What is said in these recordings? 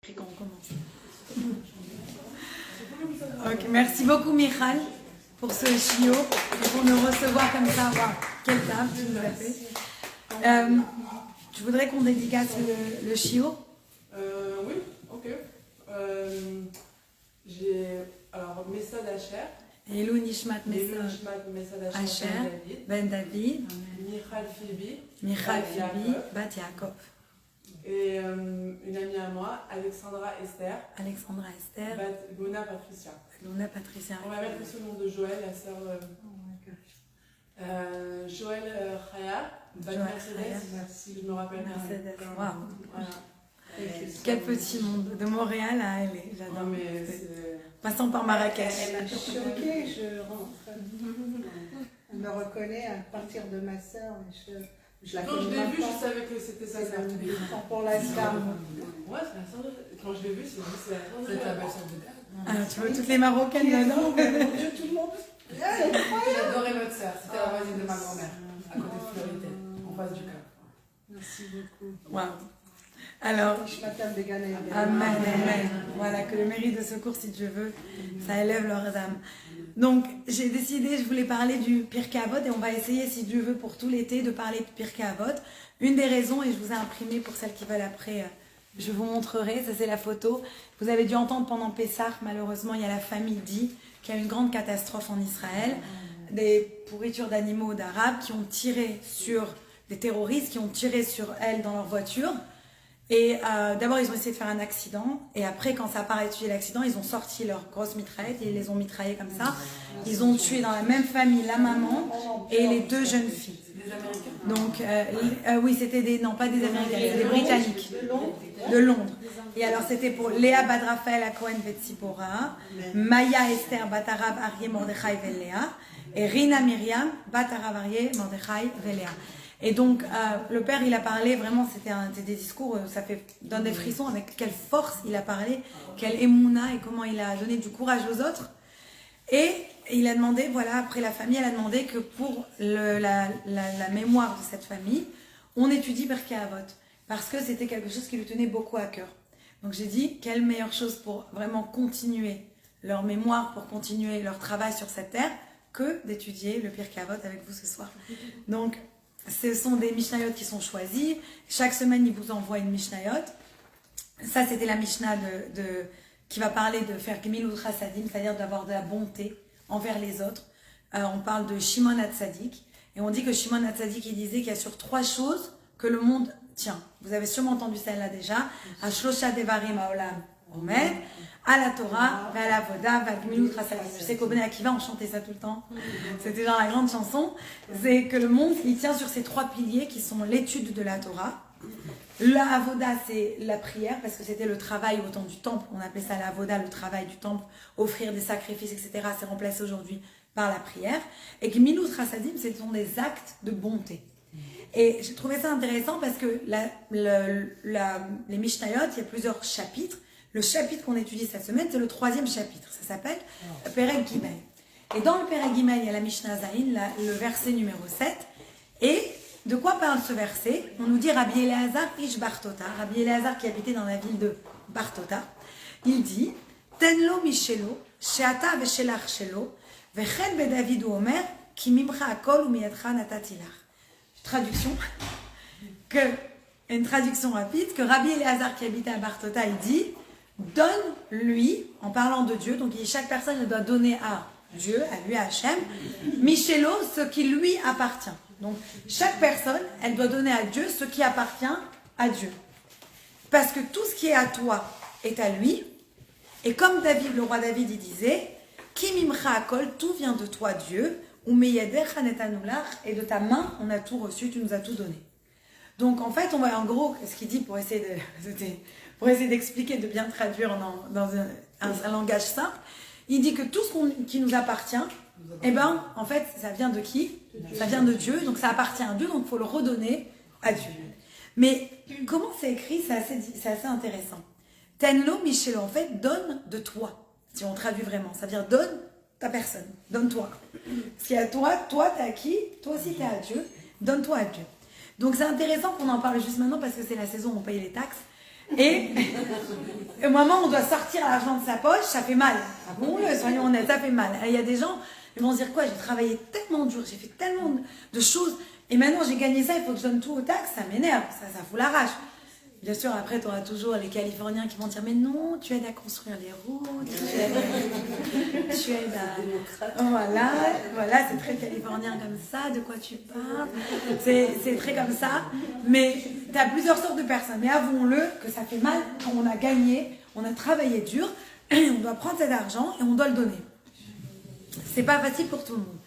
Qu'on commence. Okay, merci beaucoup Michal pour ce chiot et pour nous recevoir comme ça. Wow, quelle table tu nous as fait. Tu voudrais qu'on dédicace le chiot? Oui, ok. J'ai alors Messad Asher. Elou Nishmat Messad Asher Ben David, Michal Phoebe, Bat Yaakov. Et une amie à moi, Alexandra Esther. Luna Patricia. Patricia. On va mettre aussi le nom de Joël, la sœur. Joël Chaya. Mercedes, si je me rappelle bien. Mercedes. Wow. Voilà. Quel petit monde. De Montréal à LA, j'adore. Passant par Marrakech. Elle m'a choquée, je rentre. Elle me reconnaît à partir de ma sœur. Je la quand je l'ai vue, je savais que c'était sa sœur. Pour la star. Ouais, c'est la sœur de... Quand je l'ai vue, c'est la sœur de... C'est ta belle sœur de Dad. Ah, tu vois toutes les Marocaines là-dedans. Mon Dieu, tout le monde. J'adorais notre sœur. C'était la voisine de ma grand-mère, à côté de Florité, en face du Cap. Merci beaucoup. Waouh. Alors, Amen, amen. Voilà, que le mérite de secours, si Dieu veut, ça élève leurs âmes. Donc, j'ai décidé, je voulais parler du Pirkei Avot et on va essayer, si Dieu veut, pour tout l'été, de parler de Pirkei Avot. Une des raisons, et je vous ai imprimé pour celles qui veulent après, je vous montrerai, ça c'est la photo. Vous avez dû entendre pendant Pessah, malheureusement, il y a la famille Di qui a eu une grande catastrophe en Israël, des pourritures d'animaux d'Arabes qui ont tiré sur des terroristes, qui ont tiré sur elles dans leur voiture. Et d'abord, ils ont essayé de faire un accident. Et après, quand ça n'a pas étudié l'accident, ils ont sorti leurs grosses mitraillettes et ils les ont mitraillées comme ça. Ils ont tué dans la même famille la maman et les deux jeunes filles. Donc, oui, c'était des... Non, pas des Américains, c'était des Britanniques. De Londres. Et alors, c'était pour Léa Badrafael à Cohen Betsipora, Maya Esther Batarab Aryeh Mordechai Veléa et Rina Myriam Batarab Aryeh Mordechai Veléa. Et donc, le père, il a parlé, vraiment, c'était des discours, ça donne des frissons, avec quelle force il a parlé, quelle émouna et comment il a donné du courage aux autres. Et il a demandé, voilà, après la famille, elle a demandé que pour la mémoire de cette famille, on étudie Pirkei Avot, parce que c'était quelque chose qui lui tenait beaucoup à cœur. Donc j'ai dit, quelle meilleure chose pour vraiment continuer leur mémoire, pour continuer leur travail sur cette terre, que d'étudier le Pirkei Avot avec vous ce soir. Donc, ce sont des Mishnayot qui sont choisis. Chaque semaine, ils vous envoient une Mishnayot. Ça, c'était la Mishnah qui va parler de faire Gemilut Chassadim, c'est-à-dire d'avoir de la bonté envers les autres. On parle de Shimon HaTzadik. Et on dit que Shimon HaTzadik, il disait qu'il y a sur 3 choses que le monde tient. Vous avez sûrement entendu celle-là déjà. Ashlosha Devarim Haolam Omed, à la Torah, à la Voda, à Gemilut Chassadim. Je sais qu'au Bnei Akiva, on chantait ça tout le temps. C'était genre la grande chanson. C'est que le monde, il tient sur ces 3 piliers qui sont l'étude de la Torah. La Avoda, c'est la prière, parce que c'était le travail au temps du temple. On appelait ça la Avoda, le travail du temple, offrir des sacrifices, etc. C'est remplacé aujourd'hui par la prière. Et Gemilut Chassadim, ce sont des actes de bonté. Et j'ai trouvé ça intéressant parce que les Mishnayot, il y a plusieurs chapitres. Le chapitre qu'on étudie cette semaine, c'est le 3e chapitre. Ça s'appelle Perek Gimel. Et dans le Perek Gimel, il y a la Mishnah Zayin, le verset numéro 7. Et de quoi parle ce verset? On nous dit Rabbi Elazar Ish Bartota. Rabbi Elazar qui habitait dans la ville de Bartota. Il dit Tenlo Mishelo, Sheata Veshelach Shelo, Vechen Bedavid Omer, Ki Mimcha Akol Umiyadcha Natatilach. Traduction. Une traduction rapide, que Rabbi Elazar qui habitait à Bartota, il dit donne-lui, en parlant de Dieu, donc chaque personne elle doit donner à Dieu, à lui, à Hachem, Michelo, ce qui lui appartient. Donc chaque personne, elle doit donner à Dieu ce qui appartient à Dieu. Parce que tout ce qui est à toi est à lui. Et comme David, le roi David, il disait, Ki mimcha akol, tout vient de toi Dieu, ou meyadecha netanulach, et de ta main, on a tout reçu, tu nous as tout donné. Donc en fait, on va en gros, ce qu'il dit pour essayer d'expliquer, de bien traduire dans un langage simple, il dit que tout ce qui nous appartient, eh ben, en fait, ça vient de qui? Ça vient de Dieu, donc ça appartient à Dieu, donc il faut le redonner à Dieu. Mais comment c'est écrit, c'est assez intéressant. Tenlo Michelo, en fait, donne de toi, si on traduit vraiment. Ça veut dire donne ta personne, donne-toi. Ce qui est à toi, t'es à qui? Toi aussi t'es à Dieu, donne-toi à Dieu. Donc c'est intéressant qu'on en parle juste maintenant parce que c'est la saison où on paye les taxes. Et au moment où on doit sortir l'argent de sa poche, ça fait mal. Avouons-le, soyons honnêtes, ça fait mal. Il y a des gens, ils vont se dire quoi, j'ai travaillé tellement dur, j'ai fait tellement de choses, et maintenant j'ai gagné ça, il faut que je donne tout aux taxes, ça m'énerve, ça fout la rage. Bien sûr, après, tu auras toujours les Californiens qui vont dire « Mais non, tu aides à construire les routes, tu aides à... » Voilà, c'est très californien comme ça, de quoi tu parles. C'est très comme ça. Mais tu as plusieurs sortes de personnes. Mais avouons-le que ça fait mal quand on a gagné, on a travaillé dur, et on doit prendre cet argent et on doit le donner. C'est pas facile pour tout le monde.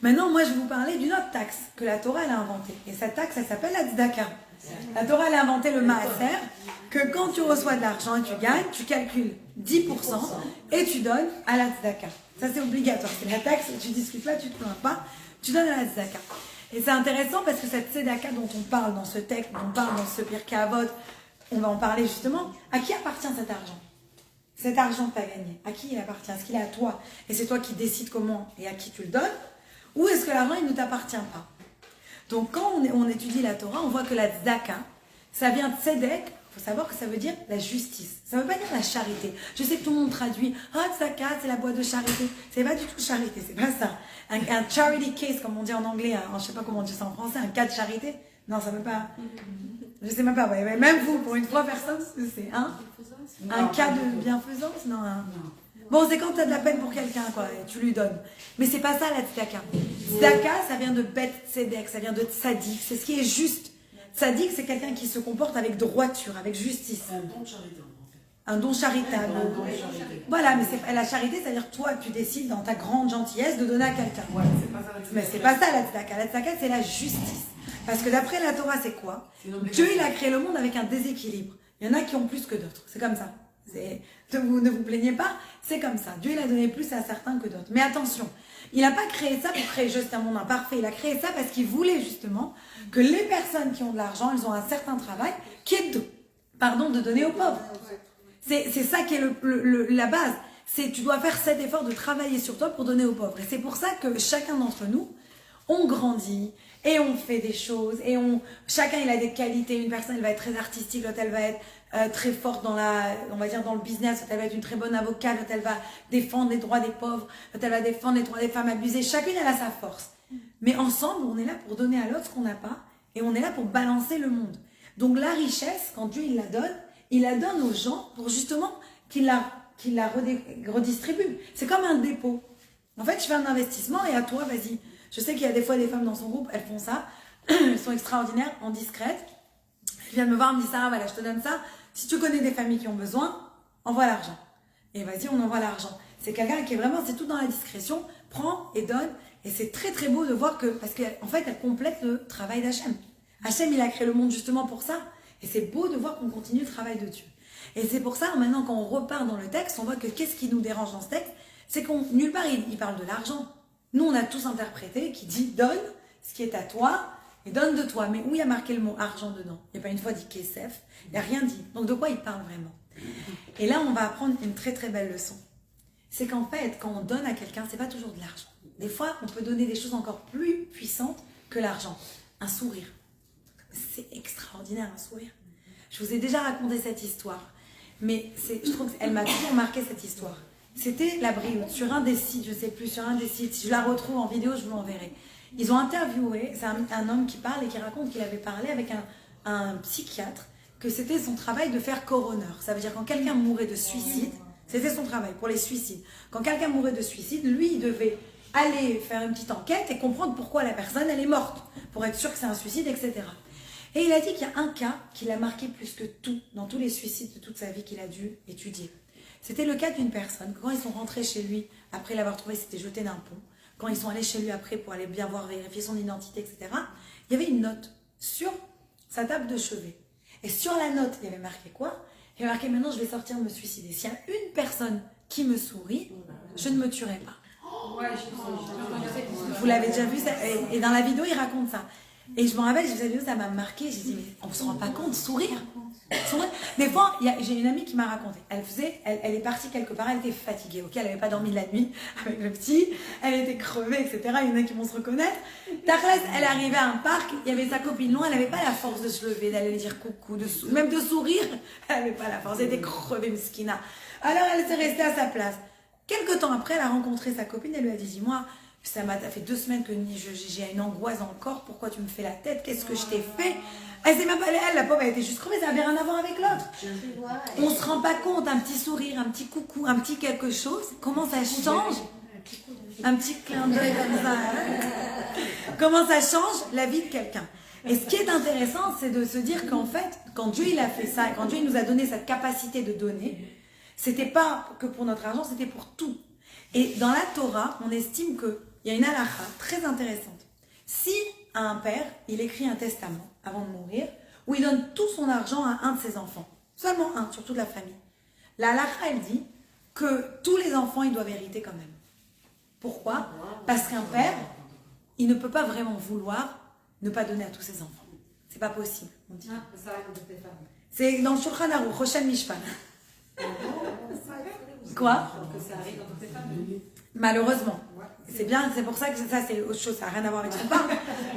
Maintenant, moi, je vais vous parler d'une autre taxe que la Torah elle a inventée. Et cette taxe, elle s'appelle la tzedaka. La Torah elle a inventé le maaser, que quand tu reçois de l'argent et tu gagnes, tu calcules 10% et tu donnes à la tzedaka. Ça c'est obligatoire, c'est la taxe, tu discutes pas, tu te plains pas, tu donnes à la tzedaka. Et c'est intéressant parce que cette tzedaka dont on parle dans ce texte, dont on parle dans ce Pirkei Avot, on va en parler justement, à qui appartient cet argent? Cet argent que tu as gagné, à qui il appartient? Est-ce qu'il est à toi? Et c'est toi qui décides comment et à qui tu le donnes? Ou est-ce que l'argent il ne t'appartient pas? Donc, quand on étudie la Torah, on voit que la tzedaka, ça vient de tzedek. Il faut savoir que ça veut dire la justice. Ça ne veut pas dire la charité. Je sais que tout le monde traduit « Ah, tzedaka, c'est la boîte de charité ». C'est pas du tout charité, c'est pas ça. Un charity case, comme on dit en anglais, je ne sais pas comment on dit ça en français, un cas de charité. Non, ça ne veut pas... Je ne sais même pas. Ouais, même vous, pour une fois, personne, c'est un cas de bienfaisance. Non, bon, c'est quand tu as de la peine pour quelqu'un, quoi, et tu lui donnes. Mais c'est pas ça la tzedaka. Tzedaka, ça vient de bet tzedek, ça vient de tzadik, c'est ce qui est juste. Tzadik, c'est quelqu'un qui se comporte avec droiture, avec justice. Un don charitable, en fait. Un don charitable. Voilà, mais c'est la charité, c'est-à-dire toi, tu décides dans ta grande gentillesse de donner à quelqu'un. Ouais, c'est pas ça la tzedaka. Mais c'est pas ça la tzedaka. La tzedaka, c'est la justice. Parce que d'après la Torah, c'est quoi? Dieu, il a créé le monde avec un déséquilibre. Il y en a qui ont plus que d'autres. C'est comme ça. Ne vous plaignez pas, c'est comme ça. Dieu, il a donné plus à certains que d'autres. Mais attention, il n'a pas créé ça pour créer juste un monde imparfait. Il a créé ça parce qu'il voulait justement que les personnes qui ont de l'argent, elles ont un certain travail qui est de donner aux pauvres. C'est ça qui est la base. Tu dois faire cet effort de travailler sur toi pour donner aux pauvres. Et c'est pour ça que chacun d'entre nous, on grandit et on fait des choses. Et chacun, il a des qualités. Une personne, elle va être très artistique, l'autre, elle va être très forte dans on va dire dans le business, l'autre, elle va être une très bonne avocate, l'autre, elle va défendre les droits des pauvres, l'autre, elle va défendre les droits des femmes abusées. Chacune, elle a sa force. Mais ensemble, on est là pour donner à l'autre ce qu'on n'a pas et on est là pour balancer le monde. Donc la richesse, quand Dieu il la donne aux gens pour justement qu'il la redistribue. C'est comme un dépôt. En fait, je fais un investissement et à toi, vas-y. Je sais qu'il y a des fois des femmes dans son groupe, elles font ça. Elles sont extraordinaires, en discrète. Elles viennent me voir, me disent ça, voilà, je te donne ça. Si tu connais des familles qui ont besoin, envoie l'argent. Et vas-y, on envoie l'argent. C'est quelqu'un qui est vraiment, c'est tout dans la discrétion, prend et donne. Et c'est très très beau de voir que, parce qu'en fait, elle complète le travail d'Hachem. Hachem, il a créé le monde justement pour ça. Et c'est beau de voir qu'on continue le travail de Dieu. Et c'est pour ça, maintenant, quand on repart dans le texte, on voit que qu'est-ce qui nous dérange dans ce texte? C'est qu'on, nulle part, il parle de l'argent. Nous, on a tous interprété qui dit donne ce qui est à toi et donne de toi. Mais où il y a marqué le mot argent dedans? Il n'y a pas une fois dit kesef, il n'y a rien dit. Donc de quoi il parle vraiment? Et là, on va apprendre une très très belle leçon. C'est qu'en fait, quand on donne à quelqu'un, c'est pas toujours de l'argent. Des fois, on peut donner des choses encore plus puissantes que l'argent. Un sourire. C'est extraordinaire, un sourire. Je vous ai déjà raconté cette histoire. Mais je trouve qu'elle m'a toujours marqué cette histoire. C'était la Brioute, sur un des sites, je ne sais plus, sur un des sites. Si je la retrouve en vidéo, je vous l'enverrai. Ils ont interviewé, c'est un homme qui parle et qui raconte qu'il avait parlé avec un psychiatre, que c'était son travail de faire coroner. Ça veut dire quand quelqu'un mourait de suicide, c'était son travail pour les suicides. Quand quelqu'un mourait de suicide, lui, il devait aller faire une petite enquête et comprendre pourquoi la personne, elle est morte, pour être sûr que c'est un suicide, etc. Et il a dit qu'il y a un cas qui l'a marqué plus que tout, dans tous les suicides de toute sa vie qu'il a dû étudier. C'était le cas d'une personne, quand ils sont rentrés chez lui, après l'avoir trouvé, c'était jeté d'un pont, quand ils sont allés chez lui après pour aller bien voir, vérifier son identité, etc., il y avait une note sur sa table de chevet. Et sur la note, il y avait marqué quoi? Il y avait marqué, maintenant je vais sortir me suicider. S'il y a une personne qui me sourit, je ne me tuerai pas. Vous l'avez déjà vu, ça, et dans la vidéo, il raconte ça. Et je me rappelle, je vous ai vu, ça m'a marqué, j'ai dit, mais on ne se rend pas compte, sourire. Des fois, j'ai une amie qui m'a raconté. Elle est partie quelque part, elle était fatiguée, ok, elle n'avait pas dormi de la nuit avec le petit, elle était crevée, etc. Il y en a qui vont se reconnaître. Tachles, elle est arrivée à un parc, il y avait sa copine loin, elle n'avait pas la force de se lever, d'aller lui dire coucou, même de sourire, elle n'avait pas la force, elle était crevée, Mskina. Alors elle s'est restée à sa place. Quelque temps après, elle a rencontré sa copine, elle lui a dit, dis-moi, ça fait 2 semaines que j'ai une angoisse dans le corps, pourquoi tu me fais la tête, qu'est-ce que je t'ai fait? Elle s'est même pas, elle, la pauvre, elle était juste crevée, ça n'avait rien à voir avec l'autre. On se rend pas compte, un petit sourire, un petit coucou, un petit quelque chose, comment ça change, un petit clin d'œil comme ça, comment ça change la vie de quelqu'un. Et ce qui est intéressant, c'est de se dire qu'en fait, quand Dieu il a fait ça, quand Dieu il nous a donné cette capacité de donner, c'était pas que pour notre argent, c'était pour tout. Et dans la Torah, on estime qu'il y a une halakha très intéressante. Si un père, il écrit un testament avant de mourir, où il donne tout son argent à un de ses enfants, seulement un, sur toute la famille, la halakha, elle dit que tous les enfants, ils doivent hériter quand même. Pourquoi? Parce qu'un père, il ne peut pas vraiment vouloir ne pas donner à tous ses enfants. C'est pas possible. C'est dans le Shulchan Aruch, Rochen Mishpan. Quoi? Malheureusement. C'est bien, c'est pour ça que ça c'est autre chose, ça n'a rien à voir avec ce qu'on parle.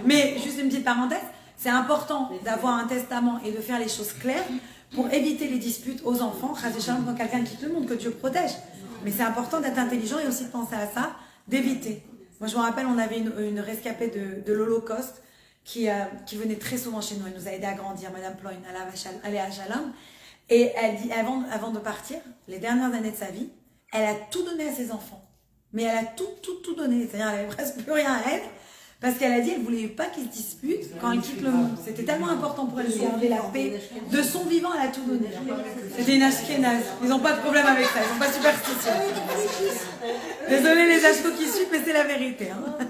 Mais juste une petite parenthèse, c'est important d'avoir un testament et de faire les choses claires pour éviter les disputes aux enfants. Quand quelqu'un quitte le monde, que Dieu protège. Mais c'est important d'être intelligent et aussi de penser à ça, d'éviter. Moi je me rappelle, on avait une rescapée de l'Holocauste qui venait très souvent chez nous. Elle nous a aidé à grandir, Madame Ployne, elle est à Shalom. Et elle dit, avant de partir, les dernières années de sa vie, elle a tout donné à ses enfants. Mais elle a tout donné. C'est-à-dire, elle n'avait presque plus rien à elle. Parce qu'elle a dit, elle ne voulait pas qu'ils se disputent quand elle quitte le monde. C'était tellement important pour elle de garder la paix. De son vivant, elle a tout donné. C'était une ashkénaze. Ils n'ont pas de problème avec ça. Ils ne sont pas superstitieux. Désolée les ashkos qui suivent, mais c'est la vérité. Hein.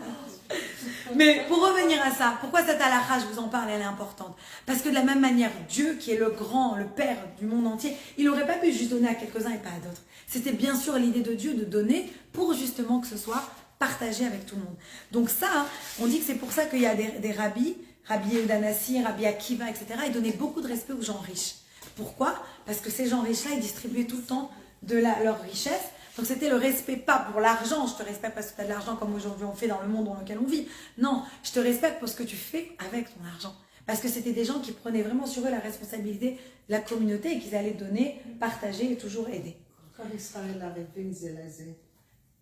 Mais pour revenir à ça, pourquoi cette halakha, je vous en parle, elle est importante? Parce que de la même manière, Dieu, qui est le grand, le Père du monde entier, il n'aurait pas pu juste donner à quelques-uns et pas à d'autres. C'était bien sûr l'idée de Dieu de donner pour justement que ce soit partagé avec tout le monde. Donc ça, on dit que c'est pour ça qu'il y a des rabbis, Rabbi Yehuda Nassi, Rabbi Akiva, etc. Ils donnaient beaucoup de respect aux gens riches. Pourquoi? Parce que ces gens riches-là, ils distribuaient tout le temps de leur richesse. Donc c'était le respect, pas pour l'argent, je te respecte parce que tu as de l'argent comme aujourd'hui on fait dans le monde dans lequel on vit. Non, je te respecte pour ce que tu fais avec ton argent. Parce que c'était des gens qui prenaient vraiment sur eux la responsabilité de la communauté et qu'ils allaient donner, partager et toujours aider. Quand Israël arrivait, ils disaient,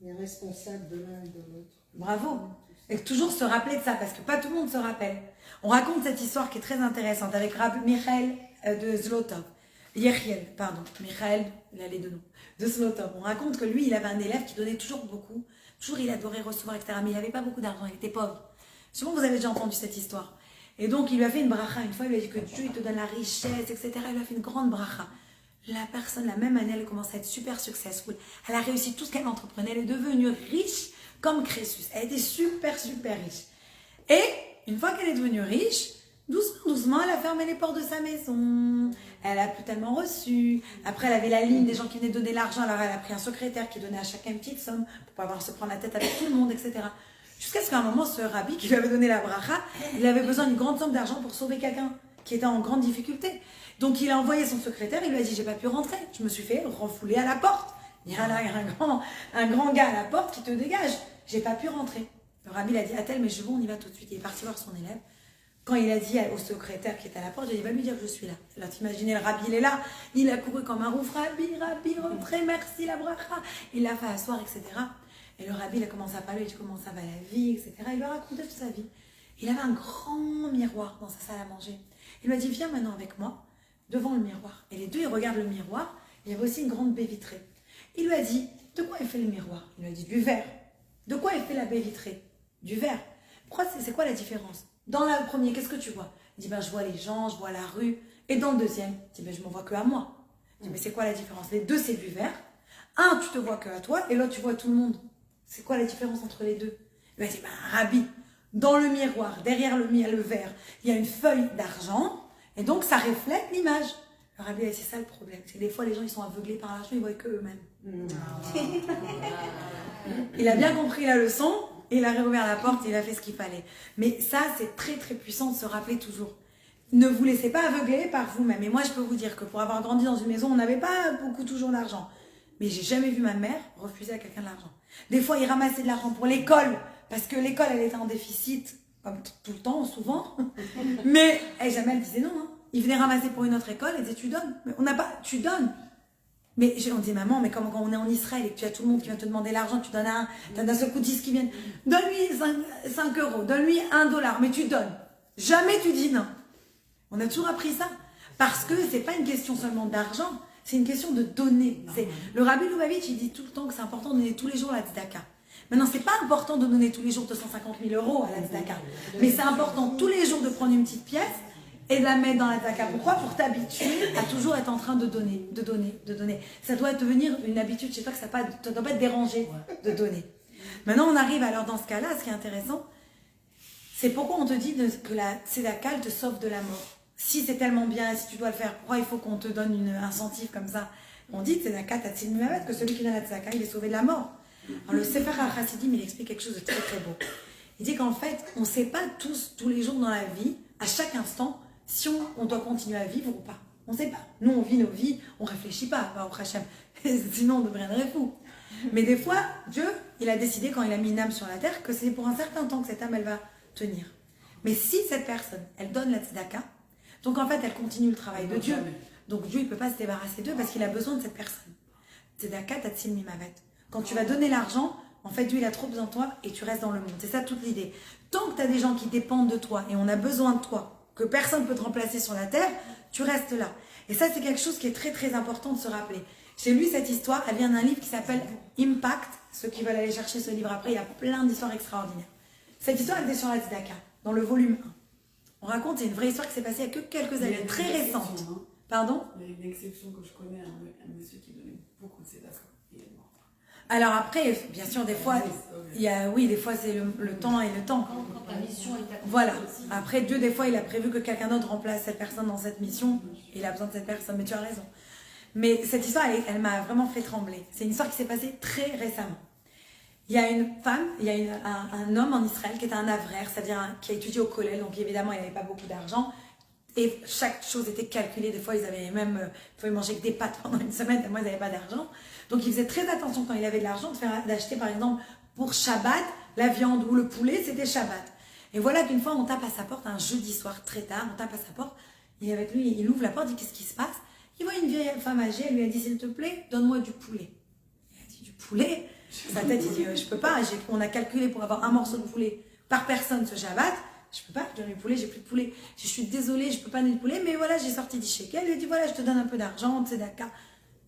les responsables de l'un et de l'autre. Bravo. Et toujours se rappeler de ça, parce que pas tout le monde se rappelle. On raconte cette histoire qui est très intéressante avec Rabbi Michael de Zlotov. Yechiel, pardon, Michael, il a les deux noms, de Zlotov. On raconte que lui, il avait un élève qui donnait toujours beaucoup, toujours il adorait recevoir, etc. Mais il n'avait pas beaucoup d'argent, il était pauvre. Souvent, vous avez déjà entendu cette histoire. Et donc, il lui a fait une bracha. Une fois, il lui a dit que Dieu, il te donne la richesse, etc. Il lui a fait une grande bracha. La personne, la même année, elle commence à être super successful. Elle a réussi tout ce qu'elle entreprenait. Elle est devenue riche comme Crésus. Elle était super riche. Et une fois qu'elle est devenue riche, doucement, elle a fermé les portes de sa maison. Elle a plus tellement reçu. Après, elle avait la ligne des gens qui venaient donner l'argent. Alors, elle a pris un secrétaire qui donnait à chacun une petite somme pour pas avoir à se prendre la tête avec tout le monde, etc. Jusqu'à ce qu'à un moment, ce rabbi qui lui avait donné la bracha, il avait besoin d'une grande somme d'argent pour sauver quelqu'un qui était en grande difficulté. Donc, il a envoyé son secrétaire. Il lui a dit, j'ai pas pu rentrer. Je me suis fait refouler à la porte. Il y a là un grand gars à la porte qui te dégage. J'ai pas pu rentrer. Le rabbi l'a dit, Atel, mais je veux, on y va tout de suite. Il est parti voir son élève. Quand il a dit au secrétaire qui était à la porte, il a dit, va lui dire que je suis là. Là, t'imaginez, le rabbi, il est là. Il a couru comme un ouf. Rabbi, rentrez, merci, la bracha. Il l'a fait asseoir, etc. Et le rabbi, il a commencé à parler, il a dit comment ça va la vie, etc. Il lui a raconté toute sa vie. Il avait un grand miroir dans sa salle à manger. Il lui a dit, viens maintenant avec moi, devant le miroir. Et les deux, ils regardent le miroir. Il y avait aussi une grande baie vitrée. Il lui a dit, de quoi est fait le miroir? Il lui a dit, du verre. De quoi est fait la baie vitrée? Du verre. C'est quoi la différence? Dans le premier, qu'est-ce que tu vois? Il dit, ben, je vois les gens, je vois la rue. Et dans le deuxième, il dit, ben, je m'en vois que à moi. Il dit, mais c'est quoi la différence? Les deux, c'est du verre. Un, tu te vois que à toi, et l'autre, tu vois tout le monde. C'est quoi la différence entre les deux? Il m'a dit, ben, rabbi, dans le miroir, derrière le verre, il y a une feuille d'argent, et donc ça reflète l'image. Le rabbi, c'est ça le problème. C'est que des fois, les gens, ils sont aveuglés par l'argent, ils voient que eux-mêmes. Il a bien compris la leçon, et il a réouvert la porte, et il a fait ce qu'il fallait. Mais ça, c'est très puissant de se rappeler toujours. ne vous laissez pas aveugler par vous-même. Et moi, je peux vous dire que pour avoir grandi dans une maison, on n'avait pas beaucoup toujours d'argent. Mais j'ai jamais vu ma mère refuser à quelqu'un de l'argent. Des fois, il ramassait de l'argent pour l'école, parce que l'école, elle était en déficit, comme tout le temps, souvent. Mais jamais elle disait non. Hein. Il venait ramasser pour une autre école, elle disait tu donnes. Mais on n'a pas, tu donnes. Mais on dit maman, mais comme quand on est en Israël et que tu as tout le monde qui vient te demander l'argent, tu donnes un, tu as d'un seul coup 10 qui viennent, donne-lui 5 euros, donne-lui $1, mais tu donnes. Jamais tu dis non. On a toujours appris ça. Parce que c'est pas une question seulement d'argent, c'est une question de donner. Le Rabbi Lubavitch, il dit tout le temps que c'est important de donner tous les jours la tzedaka. Maintenant, c'est pas important de donner tous les jours 250 000 euros à la tzedaka. Mais c'est important tous les jours de prendre une petite pièce et de la mettre dans la tzedaka. Pourquoi? Pour t'habituer à toujours être en train de donner, de donner, de donner. Ça doit devenir une habitude chez toi que ça ne doit pas te déranger de donner. Maintenant, on arrive alors dans ce cas-là, ce qui est intéressant, c'est pourquoi on te dit que la tzedaka, elle te sauve de la mort. Si c'est tellement bien et si tu dois le faire, pourquoi il faut qu'on te donne un incentive comme ça? On dit tzedaka tatzil mimavet, que celui qui donne la tzedaka, il est sauvé de la mort. Alors le Sefer HaChassidim, il explique quelque chose de très très beau. Il dit qu'en fait, on ne sait pas tous les jours dans la vie, à chaque instant, si on doit continuer à vivre ou pas. On ne sait pas. Nous, on vit nos vies, on ne réfléchit pas au Hachem. Sinon, on deviendrait fou. Mais des fois, Dieu, il a décidé, quand il a mis une âme sur la terre, que c'est pour un certain temps que cette âme, elle va tenir. Mais si cette personne, elle donne la tzedaka, donc en fait, elle continue le travail de Dieu. Donc Dieu, il ne peut pas se débarrasser d'eux parce qu'il a besoin de cette personne. Tzedaka tatzil mimavet. Quand tu vas donner l'argent, en fait, Dieu, il a trop besoin de toi et tu restes dans le monde. C'est ça toute l'idée. Tant que tu as des gens qui dépendent de toi et on a besoin de toi, que personne ne peut te remplacer sur la terre, tu restes là. Et ça, c'est quelque chose qui est très, très important de se rappeler. J'ai lu cette histoire, elle vient d'un livre qui s'appelle Impact. Ceux qui veulent aller chercher ce livre après, il y a plein d'histoires extraordinaires. Cette histoire, elle était sur la tzedaka, dans le volume 1. On raconte, c'est une vraie histoire qui s'est passée il y a que quelques années, très récente. Hein. Pardon? Il y a une exception que je connais, un monsieur qui donnait beaucoup de tzedaka. Il est mort. Alors après, bien sûr, des fois, des fois c'est le temps et le temps. Quand la mission est accomplie. Voilà. Après, Dieu, des fois, il a prévu que quelqu'un d'autre remplace cette personne dans cette mission. Il a besoin de cette personne, mais tu as raison. Mais cette histoire, elle m'a vraiment fait trembler. C'est une histoire qui s'est passée très récemment. Il y a une femme, un homme en Israël qui était un avraire, c'est-à-dire qui a étudié au collège, donc évidemment, il n'avait pas beaucoup d'argent. Et chaque chose était calculée. Des fois, ils pouvaient manger que des pâtes pendant une semaine, tellement ils n'avaient pas d'argent. Donc, il faisait très attention quand il avait de l'argent d'acheter, par exemple, pour Shabbat, la viande ou le poulet, c'était Shabbat. Et voilà qu'une fois, on tape à sa porte, un jeudi soir, très tard, on tape à sa porte. Et avec lui, il ouvre la porte, il dit qu'est-ce qui se passe? Il voit une vieille femme âgée, elle lui a dit s'il te plaît, donne-moi du poulet. Il a dit du poulet? Sa tête, il dit je peux pas, on a calculé pour avoir un morceau de poulet par personne ce Shabbat. Je peux pas, je donne du poulet, j'ai plus de poulet. Je suis désolée, je peux pas donner de poulet, mais voilà, j'ai sorti 10 shekels. Il lui a dit voilà, je te donne un peu d'argent, tzedaka.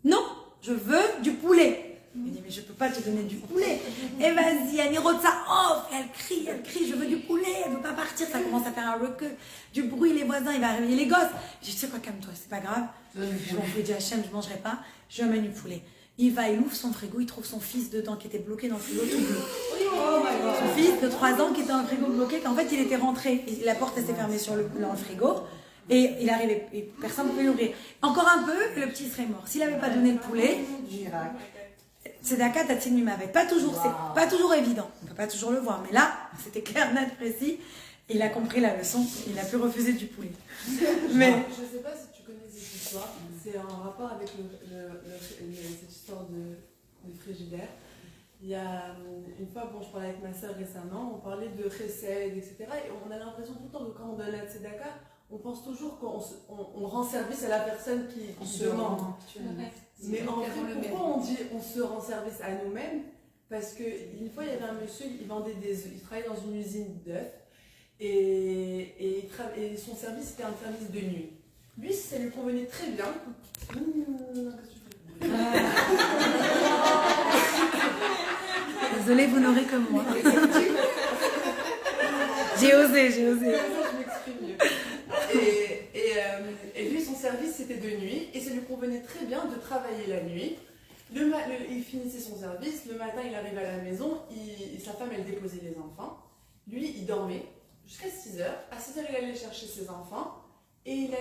Non, je veux du poulet. Il dit mais je peux pas te donner du poulet. Et vas-y, Annie Rotsa, elle crie, je veux du poulet, elle veut pas partir, ça commence à faire un recueil, du bruit, les voisins, il va réveiller les gosses. Je dis tu sais quoi, calme-toi, c'est pas grave. Je m'en fous, dit Hachem, je mangerai pas, je lui amène du poulet. Il ouvre son frigo, il trouve son fils dedans qui était bloqué dans le frigo tout bleu. Son fils de 3 ans qui était dans le frigo bloqué, qu'en fait il était rentré, et la porte s'est fermée dans le frigo, et il arrivait, et personne ne pouvait l'ouvrir. Encore un peu, et le petit serait mort. S'il n'avait pas donné le poulet, tzedaka tatzil mimavet. Pas toujours, c'est pas toujours évident, on ne peut pas toujours le voir, mais là, c'était clair, net, précis, et il a compris la leçon, il a pu refuser du poulet. Mais je ne sais pas si tu connais cette histoire, c'est en rapport avec cette histoire de frigidaire. Il y a une fois, je parlais avec ma soeur récemment, on parlait de chesed, etc. Et on a l'impression tout le temps que quand on donne la tzedaka, on pense toujours qu'on rend service à la personne qui demande. Mais en fait, pourquoi on dit on se rend service à nous-mêmes? Parce qu'une fois, il y avait un monsieur, il vendait des œufs, il travaillait dans une usine d'œufs. Et son service était un service de nuit. Lui, ça lui convenait très bien. Désolée, vous n'aurez que moi. J'ai osé. Je m'exprime mieux. Et lui, son service, c'était de nuit. Et ça lui convenait très bien de travailler la nuit. Il finissait son service. Le matin, il arrivait à la maison. Sa femme, elle déposait les enfants. Lui, il dormait jusqu'à 6h. À 6h, il allait chercher ses enfants. Et il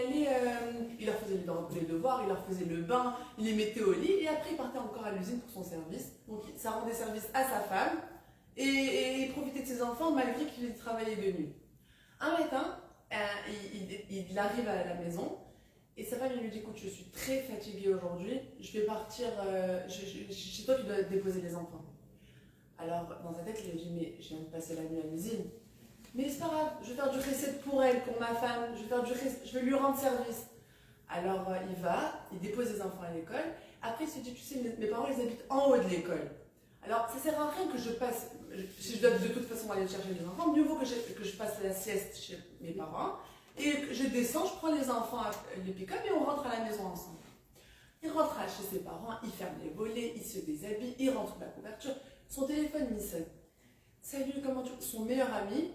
leur faisait les devoirs, il leur faisait le bain, il les mettait au lit. Et après, il partait encore à l'usine pour son service. Donc, ça rendait service à sa femme. Et il profitait de ses enfants malgré qu'il travaillait de nuit. Un matin, il arrive à la maison et sa femme lui dit écoute, je suis très fatiguée aujourd'hui, je vais partir chez toi, tu dois déposer les enfants. Alors dans sa tête il a dit mais je viens de passer la nuit à l'usine, mais c'est pas grave, je vais faire du recette pour elle, pour ma femme, je vais lui rendre service. Alors il va, il dépose les enfants à l'école, après il se dit tu sais mes parents ils habitent en haut de l'école. Alors ça sert à rien que je passe, si je dois de toute façon aller chercher les enfants, mieux vaut que je passe la sieste chez mes parents et que je descends, je prends les enfants, les pick-up et on rentre à la maison ensemble. Il rentre chez ses parents, il ferme les volets, il se déshabille, il rentre la couverture, son téléphone il sonne. Salut, comment tu vas? Son meilleur ami,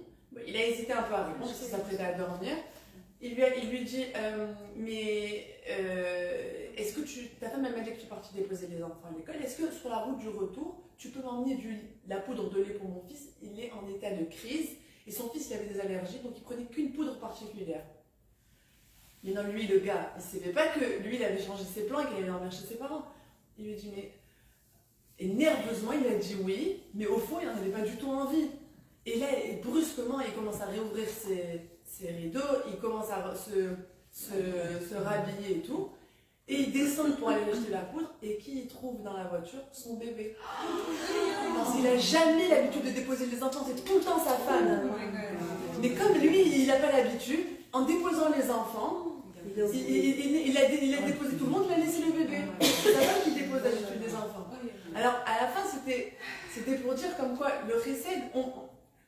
il a hésité un peu à répondre parce qu'il s'apprêtait à dormir. Il lui dit est-ce que ta femme m'a dit que tu es partie déposer les enfants à l'école, est-ce que sur la route du retour tu peux m'emmener la poudre de lait pour mon fils, il est en état de crise et son fils il avait des allergies donc il prenait qu'une poudre particulière. Mais non, lui le gars il ne savait pas que lui il avait changé ses plans et qu'il allait dormir chez ses parents. Il lui dit et nerveusement il a dit oui, mais au fond il n'en avait pas du tout envie. Et là brusquement il commence à réouvrir ses rideaux, il commence à se rhabiller et tout, et il descend pour aller acheter la poudre, et qui il trouve dans la voiture? Son bébé. Parce qu'il n'a jamais l'habitude de déposer les enfants, c'est tout le temps sa femme. Mais comme lui, il n'a pas l'habitude, en déposant les enfants, il a déposé tout le monde, il a laissé le bébé. C'est sa femme qui dépose d'habitude les enfants. Alors à la fin, c'était pour dire comme quoi le recède,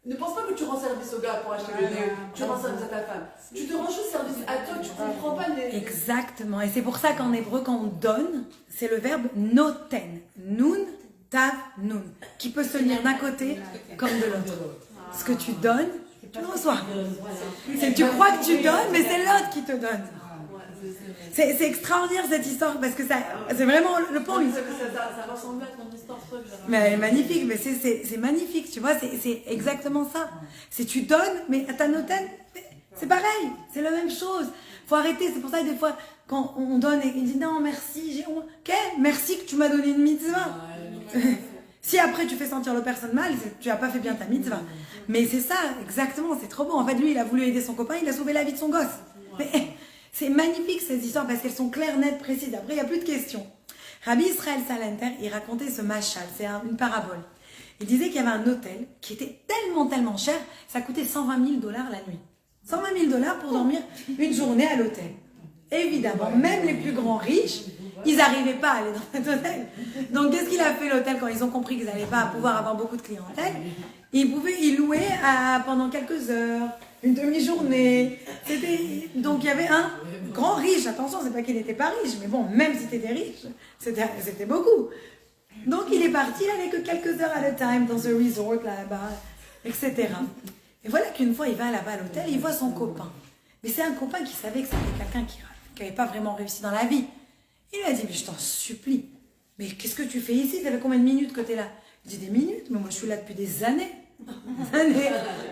ne pense pas que tu rends service au gars pour acheter le lait, tu rends service à ta femme. Tu te rends juste service à toi, tu comprends pas les... Exactement. Et c'est pour ça qu'en hébreu, quand on donne, c'est le verbe noten. Nun, tav, nun. Qui peut se lire d'un côté comme de l'autre. Ce que tu donnes, tu le reçois. Tu crois que tu donnes, mais c'est l'autre qui te donne. C'est extraordinaire cette histoire parce que c'est vraiment le point. Ça ressemble à ton histoire. Mais magnifique, mais c'est magnifique, tu vois, c'est exactement ça. C'est tu donnes, mais à ta notaine, c'est pareil, c'est la même chose. Faut arrêter, c'est pour ça que des fois, quand on donne et il dit non, merci, ok, merci que tu m'as donné une mitzvah. Si après tu fais sentir le personne mal, tu n'as pas fait bien ta mitzvah. Mais c'est ça, exactement, c'est trop bon. En fait, lui, il a voulu aider son copain, il a sauvé la vie de son gosse. Mais c'est magnifique ces histoires parce qu'elles sont claires, nettes, précises. Après, il n'y a plus de questions. Rabbi Israël Salanter, il racontait ce machal, c'est une parabole. Il disait qu'il y avait un hôtel qui était tellement cher, ça coûtait 120 000 $ la nuit. 120 000 $ pour dormir une journée à l'hôtel. Évidemment, même les plus grands riches, ils n'arrivaient pas à aller dans cet hôtel. Donc, qu'est-ce qu'il a fait l'hôtel quand ils ont compris qu'ils n'allaient pas pouvoir avoir beaucoup de clientèle? Il louait pendant quelques heures, une demi-journée. Donc, il y avait un grand riche. Attention, c'est pas qu'il n'était pas riche, mais bon, même si tu étais riche, c'était beaucoup. Donc, il est parti, il n'allait que quelques heures à la time dans ce resort là-bas, etc. Et voilà qu'une fois, il va là-bas à l'hôtel, il voit son copain. Mais c'est un copain qui savait que c'était quelqu'un qui n'avait pas vraiment réussi dans la vie. Il lui a dit, mais je t'en supplie, mais qu'est-ce que tu fais ici? Ça fait combien de minutes que tu es là? Il dit, des minutes? Mais moi, je suis là depuis des années.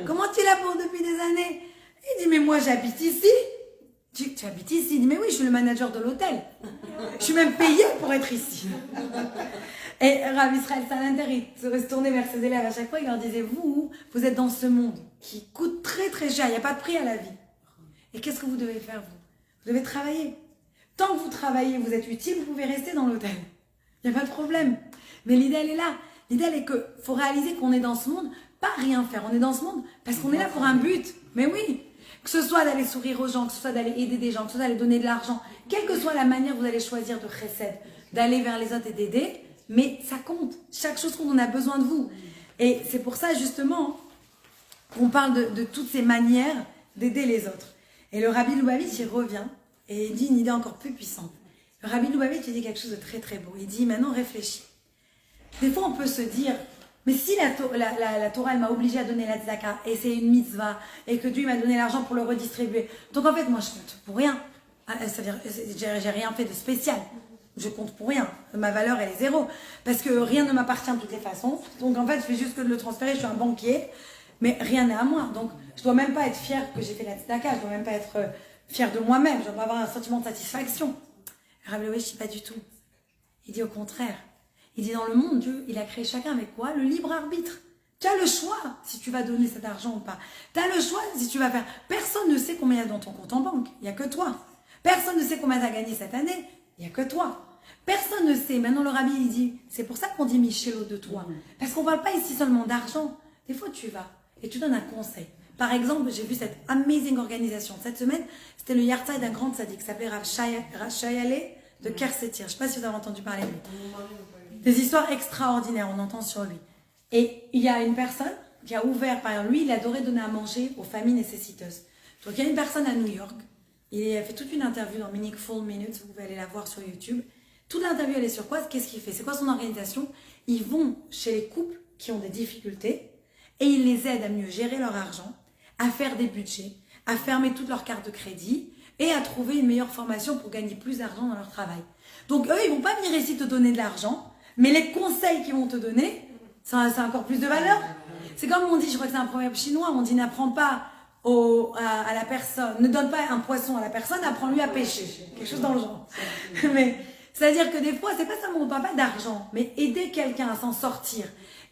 Comment tu es là depuis des années? Il dit, mais moi, j'habite ici. Tu habites ici? Il dit, mais oui, je suis le manager de l'hôtel. Je suis même payé pour être ici. Et Rabbi Israël Salanter, il se tournait vers ses élèves à chaque fois, il leur disait, vous êtes dans ce monde qui coûte très très cher, il n'y a pas de prix à la vie. Et qu'est-ce que vous devez faire, vous devez travailler. Tant que vous travaillez, vous êtes utile, vous pouvez rester dans l'hôtel. Il n'y a pas de problème. Mais l'idée, elle est là. L'idée, elle est qu'il faut réaliser qu'on est dans ce monde, pas rien faire. On est dans ce monde parce qu'on est là pour un but. Mais oui, que ce soit d'aller sourire aux gens, que ce soit d'aller aider des gens, que ce soit d'aller donner de l'argent, quelle que soit la manière, vous allez choisir de chesed, d'aller vers les autres et d'aider, mais ça compte. Chaque chose qu'on a besoin de vous. Et c'est pour ça, justement, qu'on parle de toutes ces manières d'aider les autres. Et le Rabbi Lubavitch, il revient et il dit une idée encore plus puissante. Le Rabbi Lubavitch, il dit quelque chose de très très beau. Il dit, maintenant réfléchis. Des fois, on peut se dire, mais si la Torah, elle m'a obligé à donner la tzedaka, et c'est une mitzvah, et que Dieu m'a donné l'argent pour le redistribuer. Donc en fait, moi, je compte pour rien. C'est-à-dire, j'ai rien fait de spécial. Je compte pour rien. Ma valeur, elle est zéro. Parce que rien ne m'appartient de toutes les façons. Donc en fait, je fais juste que de le transférer, je suis un banquier, mais rien n'est à moi. Donc je dois même pas être fière que j'ai fait la tzedaka, je dois même pas être fière de moi-même, je dois pas avoir un sentiment de satisfaction. Rabbi Lubavitch, je dis pas du tout. Il dit au contraire. Il dit dans le monde, Dieu, il a créé chacun avec quoi? Le libre arbitre. Tu as le choix si tu vas donner cet argent ou pas. Tu as le choix si tu vas faire. Personne ne sait combien il y a dans ton compte en banque. Il n'y a que toi. Personne ne sait combien tu as gagné cette année. Il n'y a que toi. Personne ne sait. Maintenant, le rabbi, il dit, c'est pour ça qu'on dit Michelo de toi. Parce qu'on ne parle pas ici seulement d'argent. Des fois, tu vas et tu donnes un conseil. Par exemple, j'ai vu cette amazing organisation. Cette semaine, c'était le yahrzeit d'un grand tzaddik qui s'appelait Rav Shayale de Kersetir. Je ne sais pas si vous avez entendu parler de lui. Des histoires extraordinaires, on entend sur lui. Et il y a une personne qui a ouvert, par exemple, lui, il adorait donner à manger aux familles nécessiteuses. Donc, il y a une personne à New York. Il a fait toute une interview dans Meaningful Minutes. Vous pouvez aller la voir sur YouTube. Toute l'interview, elle est sur quoi? Qu'est-ce qu'il fait? C'est quoi son organisation? Ils vont chez les couples qui ont des difficultés et ils les aident à mieux gérer leur argent, à faire des budgets, à fermer toutes leurs cartes de crédit et à trouver une meilleure formation pour gagner plus d'argent dans leur travail. Donc, eux, ils vont pas venir ici te donner de l'argent, mais les conseils qu'ils vont te donner, ça a encore plus de valeur. C'est comme on dit, je crois que c'est un proverbe chinois, on dit n'apprends pas à la personne, ne donne pas un poisson à la personne, apprends-lui à pêcher. Quelque chose dans le genre. Mais c'est-à-dire que des fois, c'est pas seulement on parle pas d'argent, mais aider quelqu'un à s'en sortir,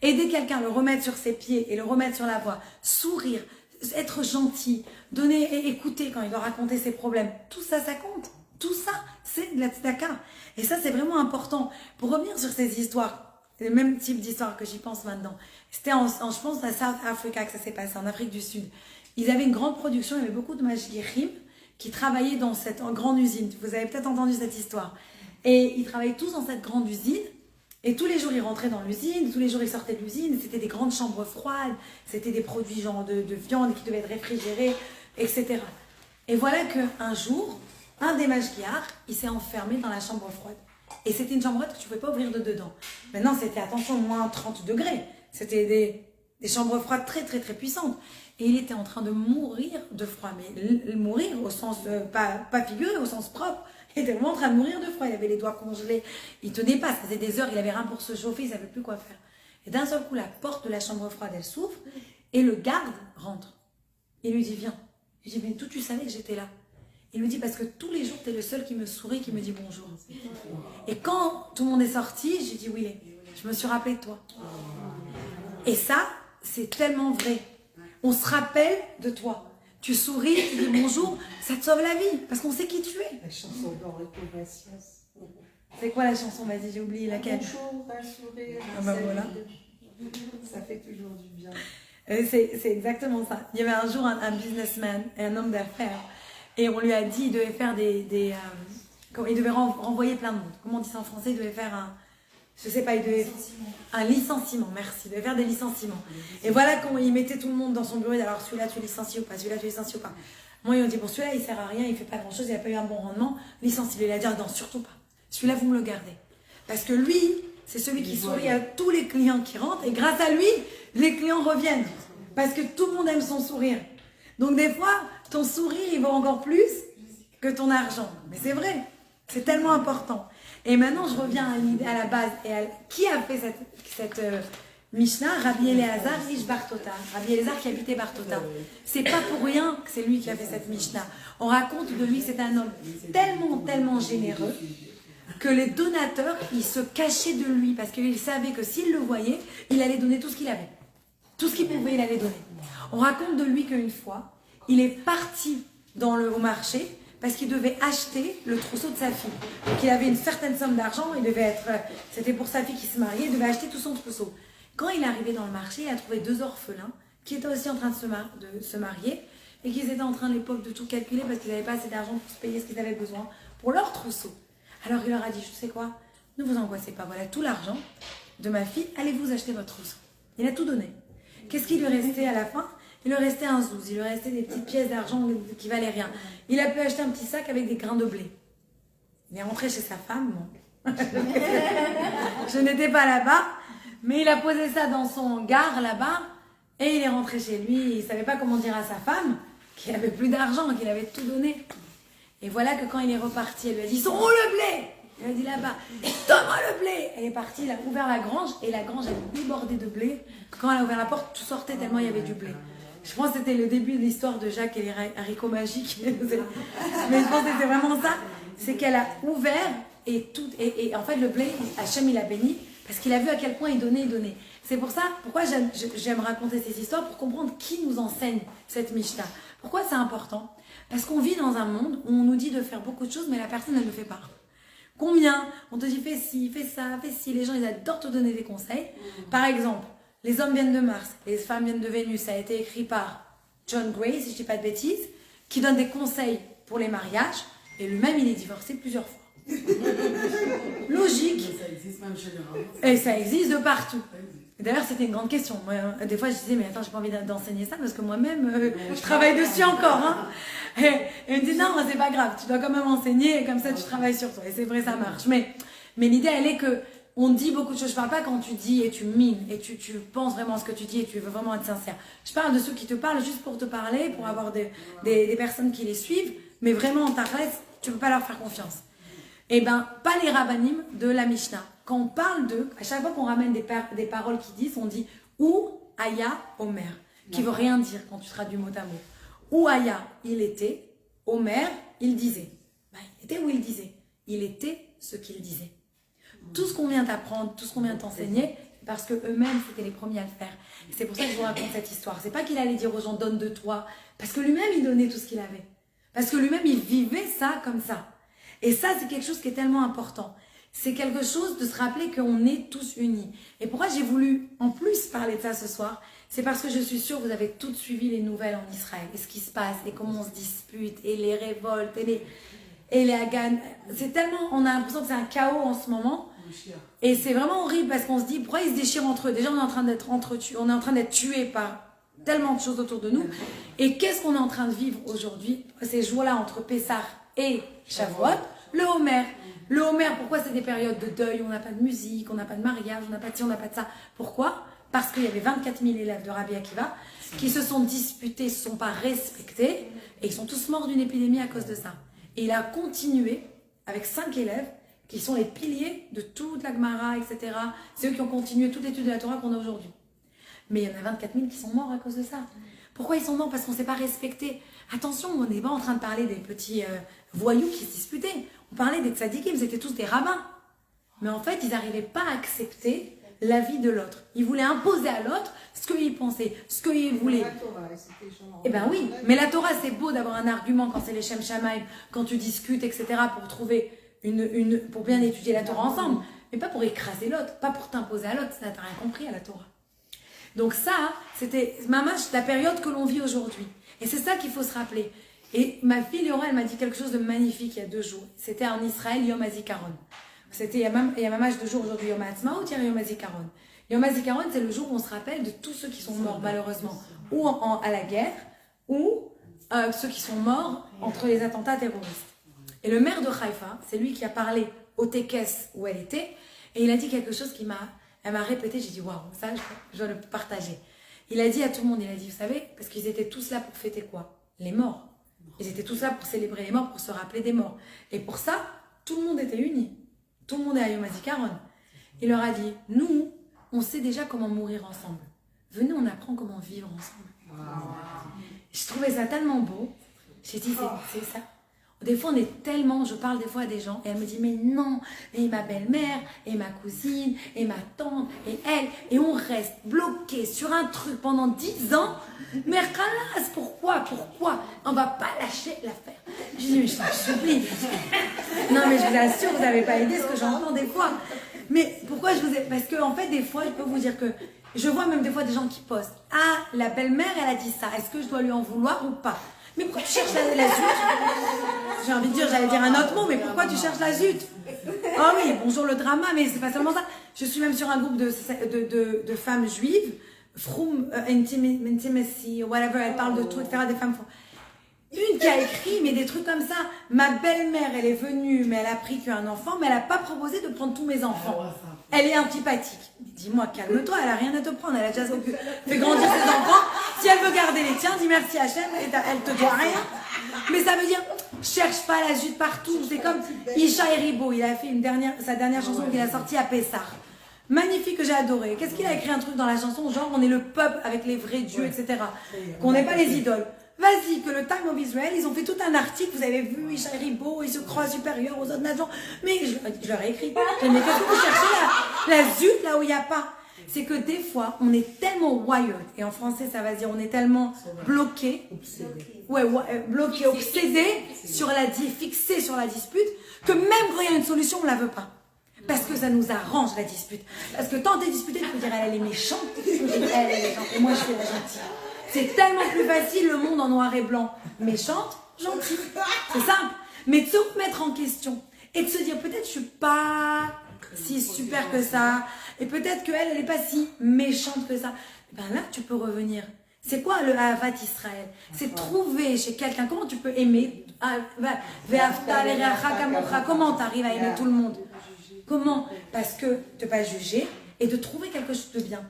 aider quelqu'un à le remettre sur ses pieds et le remettre sur la voie, sourire, être gentil, donner, écouter quand il doit raconter ses problèmes, tout ça, ça compte. Tout ça, c'est de la tzedaka. Et ça, c'est vraiment important. Pour revenir sur ces histoires, le même type d'histoire que j'y pense maintenant. C'était je pense, à South Africa que ça s'est passé, en Afrique du Sud. Ils avaient une grande production, il y avait beaucoup de mashgichim qui travaillaient dans cette grande usine. Vous avez peut-être entendu cette histoire. Et ils travaillaient tous dans cette grande usine. Et tous les jours, ils rentraient dans l'usine, tous les jours, ils sortaient de l'usine. C'était des grandes chambres froides, c'était des produits genre de viande qui devaient être réfrigérés, etc. Et voilà qu'un jour, un des mashgiach, il s'est enfermé dans la chambre froide. Et c'était une chambre froide que tu ne pouvais pas ouvrir de dedans. Maintenant, c'était, attention, moins 30 degrés. C'était des chambres froides très, très, très puissantes. Et il était en train de mourir de froid. Mais mourir au sens, pas figuré, au sens propre. Il était vraiment en train de mourir de froid. Il avait les doigts congelés. Il ne tenait pas. Ça faisait des heures. Il avait rien pour se chauffer. Il ne savait plus quoi faire. Et d'un seul coup, la porte de la chambre froide, elle s'ouvre. Et le garde rentre. Il lui dit, viens. Je lui dis, mais d'où tu savais que j'étais là? Il me dit, parce que tous les jours, tu es le seul qui me sourit, qui me dit bonjour. Et quand tout le monde est sorti, j'ai dit, oui, je me suis rappelé de toi. Et ça, c'est tellement vrai. On se rappelle de toi. Tu souris, tu dis bonjour, ça te sauve la vie, parce qu'on sait qui tu es. La chanson d'Enrico Macias. C'est quoi la chanson? Vas-y, j'ai oublié laquelle. Bonjour, un sourire, Ah bah voilà. Ça fait toujours du bien. C'est exactement ça. Il y avait un jour un businessman, un homme d'affaires, et on lui a dit, il devait faire il devait renvoyer plein de monde. Comment on dit ça en français? Il devait faire je sais pas, il devait... Un licenciement, merci. Il devait faire des licenciements. Et voilà quand il mettait tout le monde dans son bureau, alors celui-là tu licencies ou pas, celui-là tu licencies ou pas. Moi ils ont dit, bon celui-là il sert à rien, il fait pas grand chose, il a pas eu un bon rendement, licencie-le. Il a dit, non surtout pas. Celui-là vous me le gardez. Parce que lui, c'est celui qui sourit à tous les clients qui rentrent, et grâce à lui, les clients reviennent. Parce que tout le monde aime son sourire. Donc des fois, ton sourire il vaut encore plus que ton argent. Mais c'est vrai, c'est tellement important. Et maintenant, je reviens à la base. Qui a fait cette Mishnah? Rabbi Eliezer Ish Bartota. Rabbi Eliezer qui habitait Bartota. C'est pas pour rien que c'est lui qui a fait cette Mishnah. On raconte de lui que c'est un homme tellement, tellement généreux que les donateurs, ils se cachaient de lui parce qu'ils savaient que s'ils le voyaient, il allait donner tout ce qu'il avait. Tout ce qu'il pouvait, il allait donner. On raconte de lui qu'une fois, il est parti au marché parce qu'il devait acheter le trousseau de sa fille. Donc il avait une certaine somme d'argent, c'était pour sa fille qui se mariait, il devait acheter tout son trousseau. Quand il est arrivé dans le marché, il a trouvé 2 orphelins qui étaient aussi en train de se marier et qui étaient en train à l'époque de tout calculer parce qu'ils n'avaient pas assez d'argent pour se payer ce qu'ils avaient besoin pour leur trousseau. Alors il leur a dit, je sais quoi, ne vous angoissez pas, voilà tout l'argent de ma fille, allez-vous acheter votre trousseau. Il a tout donné. Qu'est-ce qui lui restait à la fin? Il lui restait un zouz, il lui restait des petites pièces d'argent qui valaient rien. Il a pu acheter un petit sac avec des grains de blé. Il est rentré chez sa femme, bon. Je n'étais pas là-bas, mais il a posé ça dans son gare là-bas, et il est rentré chez lui, il ne savait pas comment dire à sa femme qu'il n'avait plus d'argent, qu'il avait tout donné. Et voilà que quand il est reparti, elle lui a dit, sont où le blé? Il a dit là-bas, donne-moi le blé. Elle est partie, il a ouvert la grange, et la grange est débordée de blé. Quand elle a ouvert la porte, tout sortait tellement il y avait du blé. Je pense que c'était le début de l'histoire de Jacques et les haricots magiques. Mais je pense que c'était vraiment ça. C'est qu'elle a ouvert et en fait le blé, Hachem il a béni Parce qu'il a vu à quel point il donnait. C'est pour ça, pourquoi j'aime raconter ces histoires, pour comprendre qui nous enseigne cette Mishnah. Pourquoi c'est important? Parce qu'on vit dans un monde où on nous dit de faire beaucoup de choses, mais la personne, elle ne le fait pas. Combien? On te dit fais ci, fais ça, fais ci. Les gens, ils adorent te donner des conseils. Par exemple, les hommes viennent de Mars, les femmes viennent de Vénus. Ça a été écrit par John Gray, si je ne dis pas de bêtises, qui donne des conseils pour les mariages. Et lui-même, il est divorcé plusieurs fois. Logique. Mais ça existe même chez les rabbins. Et ça existe de partout. D'ailleurs, c'était une grande question. Moi, des fois, je disais, mais attends, j'ai pas envie d'enseigner ça parce que moi-même, je travaille dessus encore. Hein. Et il me dit, non, c'est pas grave, tu dois quand même enseigner et comme ça, tu travailles sur toi. Et c'est vrai, ça marche. Mais l'idée, elle est que on dit beaucoup de choses. Je parle pas quand tu dis et tu mines et tu penses vraiment ce que tu dis et tu veux vraiment être sincère. Je parle de ceux qui te parlent juste pour te parler, pour avoir des personnes qui les suivent. Mais vraiment, en tarès, tu peux pas leur faire confiance. Eh bien, pas les rabbanim de la Mishnah. Quand on parle d'eux, à chaque fois qu'on ramène des paroles qui disent, on dit ou Aya Omer, qui veut rien dire quand tu traduis mot à mot. Ou Aya, il était, Omer, il disait. Ben, il était où il disait? Il était ce qu'il disait. Tout ce qu'on vient t'apprendre, tout ce qu'on vient t'enseigner, c'est parce que eux-mêmes c'était les premiers à le faire. Et c'est pour ça que je vous raconte cette histoire. C'est pas qu'il allait dire aux gens donne de toi, parce que lui-même il donnait tout ce qu'il avait. Parce que lui-même il vivait ça comme ça. Et ça, c'est quelque chose qui est tellement important. C'est quelque chose de se rappeler qu'on est tous unis. Et pourquoi j'ai voulu en plus parler de ça ce soir? C'est parce que je suis sûre que vous avez toutes suivi les nouvelles en Israël. Et ce qui se passe, et comment on se dispute, et les révoltes, et les Hagan. C'est tellement, on a l'impression que c'est un chaos en ce moment. Et c'est vraiment horrible parce qu'on se dit, pourquoi ils se déchirent entre eux? Déjà, on est en train d'être tués par tellement de choses autour de nous. Et qu'est-ce qu'on est en train de vivre aujourd'hui? Ces jours-là entre Pessah et Shavuot, le Homer. Le Homer, pourquoi c'est des périodes de deuil? On n'a pas de musique, on n'a pas de mariage, on n'a pas de ci, on n'a pas de ça. Pourquoi? Parce qu'il y avait 24 000 élèves de Rabbi Akiva qui se sont disputés, ne se sont pas respectés et ils sont tous morts d'une épidémie à cause de ça. Et il a continué avec 5 élèves qui sont les piliers de toute la Gemara, etc. C'est eux qui ont continué toute l'étude de la Torah qu'on a aujourd'hui. Mais il y en a 24 000 qui sont morts à cause de ça. Pourquoi ils sont morts? Parce qu'on ne s'est pas respecté. Attention, on n'est pas en train de parler des petits voyous qui se disputaient. On parlait des tzadikim, c'était tous des rabbins. Mais en fait, ils n'arrivaient pas à accepter la vie de l'autre. Ils voulaient imposer à l'autre ce qu'il pensait, ce qu'il voulait. Eh bien oui, mais la Torah, c'est beau d'avoir un argument quand c'est les Shem Shamaim, quand tu discutes, etc., pour trouver pour bien étudier la Torah ensemble. Mais pas pour écraser l'autre, pas pour t'imposer à l'autre. Ça, t'as rien compris à la Torah. Donc ça, c'était mamash la période que l'on vit aujourd'hui. Et c'est ça qu'il faut se rappeler. Et ma fille Léora, elle m'a dit quelque chose de magnifique il y a 2 jours. C'était en Israël, Yom HaZikaron. C'était, il y a mamash 2 jours aujourd'hui, Yom HaAtzmaut, il y a Yom HaZikaron. Yom HaZikaron, c'est le jour où on se rappelle de tous ceux qui sont morts, malheureusement, ou à la guerre, ou ceux qui sont morts entre les attentats terroristes. Et le maire de Haïfa, c'est lui qui a parlé au Tekes où elle était, et il a dit quelque chose elle m'a répété, j'ai dit waouh, ça je dois le partager. Il a dit à tout le monde, il a dit, vous savez, parce qu'ils étaient tous là pour fêter quoi? Les morts. Ils étaient tous là pour célébrer les morts, pour se rappeler des morts. Et pour ça, tout le monde était uni. Tout le monde est à Yom HaZikaron. Il leur a dit, nous, on sait déjà comment mourir ensemble. Venez, on apprend comment vivre ensemble. Wow. Je trouvais ça tellement beau. J'ai dit, c'est ça. Des fois, on est tellement, je parle des fois à des gens, et elle me dit, mais non, et ma belle-mère, et ma cousine, et ma tante, et elle, et on reste bloqué sur un truc pendant 10 ans, mais khalas, pourquoi on va pas lâcher l'affaire. Je dis, mais je t'en supplie. Non, mais je vous assure, vous n'avez pas idée ce que j'entends des fois. Mais pourquoi je vous ai... Parce que, en fait, des fois, je peux vous dire que, je vois même des fois des gens qui postent, ah, la belle-mère, elle a dit ça, est-ce que je dois lui en vouloir ou pas? Mais pourquoi tu cherches la zut? J'ai envie de dire, j'allais dire un autre mot, mais pourquoi tu cherches la zut? Oh oui, bonjour le drama, mais c'est pas seulement ça. Je suis même sur un groupe de femmes juives, Froom Intimacy, whatever, elle parle de tout, etc., des femmes. Une qui a écrit, mais des trucs comme ça. Ma belle-mère, elle est venue, mais elle a pris qu'un enfant, mais elle n'a pas proposé de prendre tous mes enfants. Elle est antipathique. Dis-moi, calme-toi, elle a rien à te prendre, elle a déjà fait grandir ses enfants. Si elle veut garder les tiens, dis merci Hachem, elle te doit rien. Mais ça veut dire, cherche pas la jute partout. C'est comme Isha Eribo, il a fait sa dernière chanson qu'il a sortie à Pessah. Magnifique, que j'ai adoré. Qu'est-ce qu'il a écrit un truc dans la chanson, genre on est le peuple avec les vrais dieux, etc. Qu'on n'est pas les idoles. Vas-y, que le Time of Israel, ils ont fait tout un article, vous avez vu, Isha Eribo, il se croit supérieur aux autres nations. Mais je leur ai écrit, mais qu'est-ce que vous cherchez là? La zut, là où il n'y a pas. C'est que des fois, on est tellement wired, et en français, ça va dire, on est tellement bloqué, bloqué, obsédé, fixé sur la dispute, que même quand il y a une solution, on ne la veut pas. Parce que ça nous arrange, la dispute. Parce que tant t'es disputé, tu peux dire, elle est méchante, elle est méchante, et moi, je fais la gentille. C'est tellement plus facile, le monde en noir et blanc. Méchante, gentille. C'est simple. Mais de se remettre en question, et de se dire, peut-être je suis pas si super que ça, et peut-être qu'elle, elle n'est pas si méchante que ça. Et ben là, tu peux revenir. C'est quoi le Ahavat Israël? C'est trouver chez quelqu'un, comment tu peux aimer, comment tu arrives à aimer tout le monde? Comment? Parce que de ne pas juger et de trouver quelque chose de bien.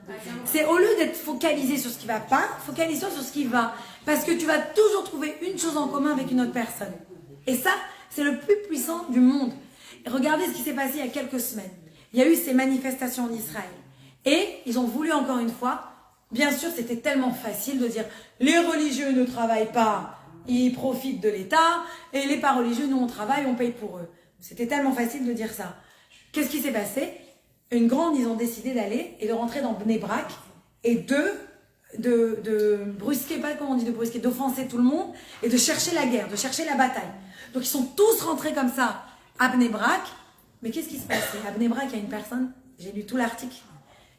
C'est au lieu d'être focalisé sur ce qui ne va pas, focalise-toi sur ce qui va. Parce que tu vas toujours trouver une chose en commun avec une autre personne. Et ça, c'est le plus puissant du monde. Regardez ce qui s'est passé il y a quelques semaines. Il y a eu ces manifestations en Israël. Et ils ont voulu encore une fois, bien sûr, c'était tellement facile de dire les religieux ne travaillent pas, ils profitent de l'État, et les pas religieux, nous on travaille, on paye pour eux. C'était tellement facile de dire ça. Qu'est-ce qui s'est passé? Ils ont décidé d'aller et de rentrer dans Bnei Brak et de brusquer, pas comment on dit de brusquer, d'offenser tout le monde et de chercher la guerre, de chercher la bataille. Donc ils sont tous rentrés comme ça à Bnei Brak. Mais qu'est-ce qui se passe? À Bnei Brak, il y a une personne, j'ai lu tout l'article,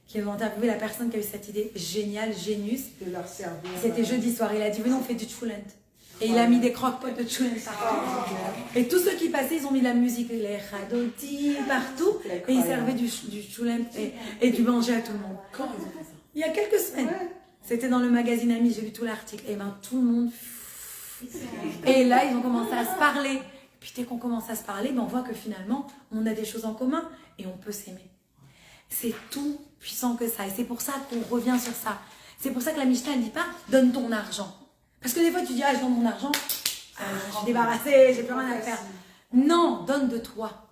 qui ont interviewé la personne qui a eu cette idée géniale, génius. De leur servir. C'était jeudi soir. Il a dit, venez, on fait du tchoulent. Et il a mis des croque-potes de tchoulent partout. Et tous ceux qui passaient, ils ont mis la musique, les chadoti, partout. Et ils servaient du tchoulent et du manger à tout le monde. Quand ils ont fait ça? Il y a quelques semaines. C'était dans le magazine Ami, j'ai lu tout l'article. Et ben tout le monde... Et là, ils ont commencé à se parler. Puis dès qu'on commence à se parler, ben, on voit que finalement, on a des choses en commun et on peut s'aimer. C'est tout puissant que ça. Et c'est pour ça qu'on revient sur ça. C'est pour ça que la Mishnah ne dit pas « donne ton argent ». Parce que des fois, tu dis « ah, je donne mon argent, je suis débarrassée, j'ai plus rien à faire ». Non, donne de toi.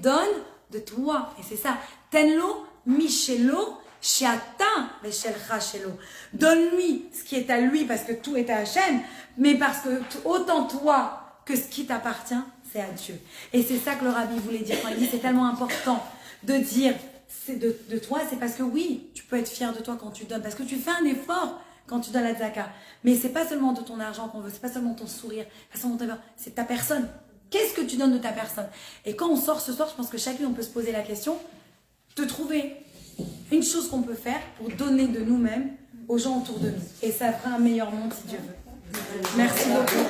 Donne de toi. Et c'est ça. « Tenlo michelo sheata veshelcha shelo ». Donne-lui ce qui est à lui parce que tout est à Hachem, mais parce que autant toi que ce qui t'appartient, c'est à Dieu. Et c'est ça que le rabbi voulait dire. Quand il dit c'est tellement important de dire c'est de toi, c'est parce que oui, tu peux être fier de toi quand tu donnes, parce que tu fais un effort quand tu donnes la tzaka. Mais c'est pas seulement de ton argent qu'on veut, c'est pas seulement ton sourire, c'est ta personne. Qu'est-ce que tu donnes de ta personne? Et quand on sort ce soir, je pense que chacun on peut se poser la question de trouver une chose qu'on peut faire pour donner de nous-mêmes aux gens autour de nous. Et ça fera un meilleur monde si Dieu veut. Merci beaucoup.